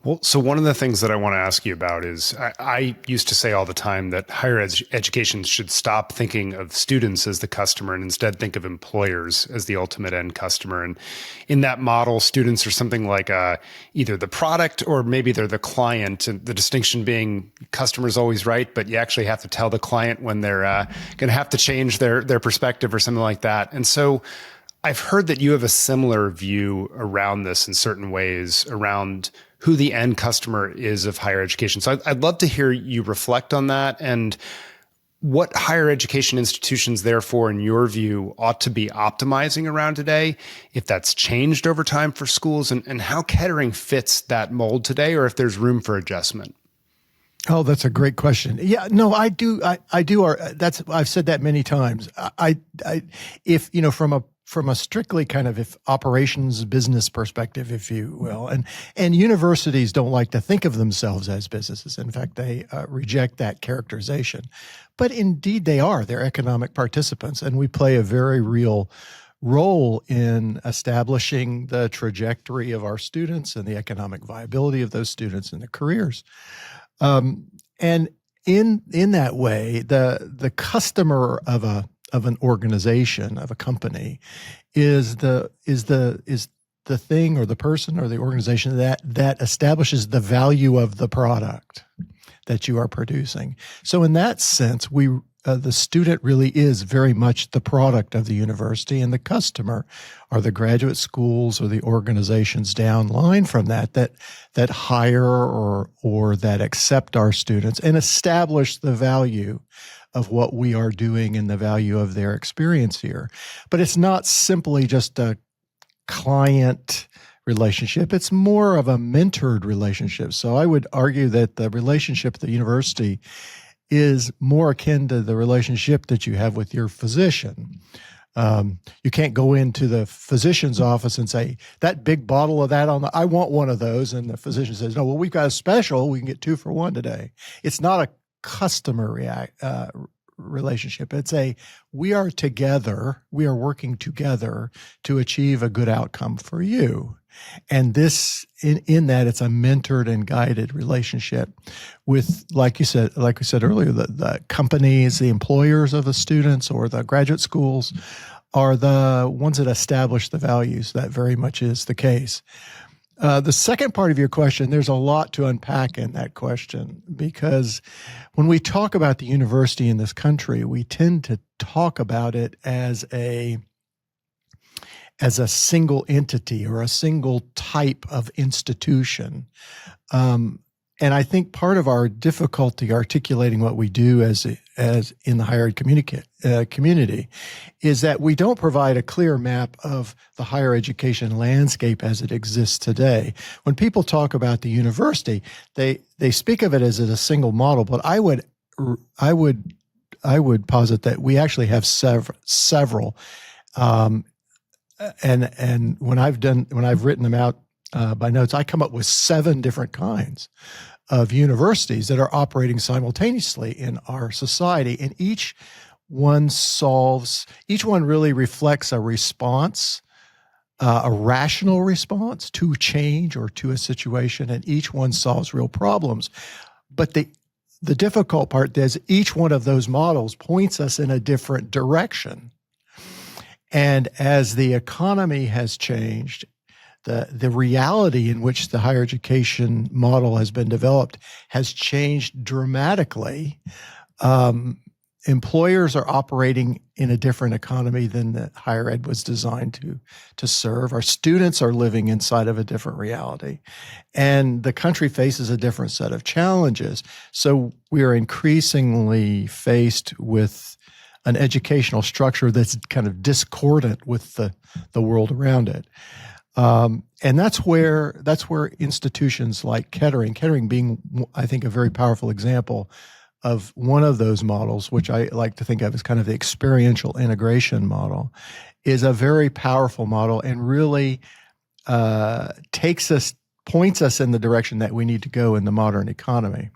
Well, so one of the things that I want to ask you about is I used to say all the time that education should stop thinking of students as the customer and instead think of employers as the ultimate end customer. And in that model, students are something like either the product or maybe they're the client. And the distinction being customer's always right, but you actually have to tell the client when they're going to have to change their perspective or something like that. And so I've heard that you have a similar view around this in certain ways around who the end customer is of higher education. So I'd love to hear you reflect on that and what higher education institutions, therefore, in your view, ought to be optimizing around today, if that's changed over time for schools, and how Kettering fits that mold today, or if there's room for adjustment. Oh, that's a great question. Yeah, no, I do. I've said that many times. If from a strictly kind of operations business perspective, if you will, and universities don't like to think of themselves as businesses. In fact, they reject that characterization. But indeed, they are. They're economic participants, and we play a very real role in establishing the trajectory of our students and the economic viability of those students and their careers. And in that way, the customer of an organization, of a company, is the thing or the person or the organization that establishes the value of the product that you are producing. So in that sense, the student really is very much the product of the university, and the customer are the graduate schools or the organizations downline from that hire or that accept our students and establish the value of what we are doing and the value of their experience here. But it's not simply just a client relationship. It's more of a mentored relationship. So I would argue that the relationship at the university is more akin to the relationship that you have with your physician. You can't go into the physician's office and say, that big bottle of that I want one of those. And the physician says, no, well, we've got a special. We can get 2 for 1 today. It's not a customer relationship. It's we are together. We are working together to achieve a good outcome for you. And this, in that, it's a mentored and guided relationship with, like we said earlier, the companies, the employers of the students or the graduate schools are the ones that establish the values. That very much is the case. The second part of your question, there's a lot to unpack in that question, because when we talk about the university in this country, we tend to talk about it as a single entity or a single type of institution. And I think part of our difficulty articulating what we do as in the higher ed community is that we don't provide a clear map of the higher education landscape as it exists today. When people talk about the university, they speak of it as a single model, but I would posit that we actually have several. And when I've written them out by notes, I come up with 7 different kinds of universities that are operating simultaneously in our society. And each one really reflects a response, a rational response to change or to a situation. And each one solves real problems. But the difficult part is each one of those models points us in a different direction. And as the economy has changed, the reality in which the higher education model has been developed has changed dramatically. Employers are operating in a different economy than the higher ed was designed to serve. Our students are living inside of a different reality. And the country faces a different set of challenges. So we are increasingly faced with an educational structure that's kind of discordant with the world around it. And that's where institutions like Kettering being, I think, a very powerful example of one of those models, which I like to think of as kind of the experiential integration model, is a very powerful model and really points us in the direction that we need to go in the modern economy.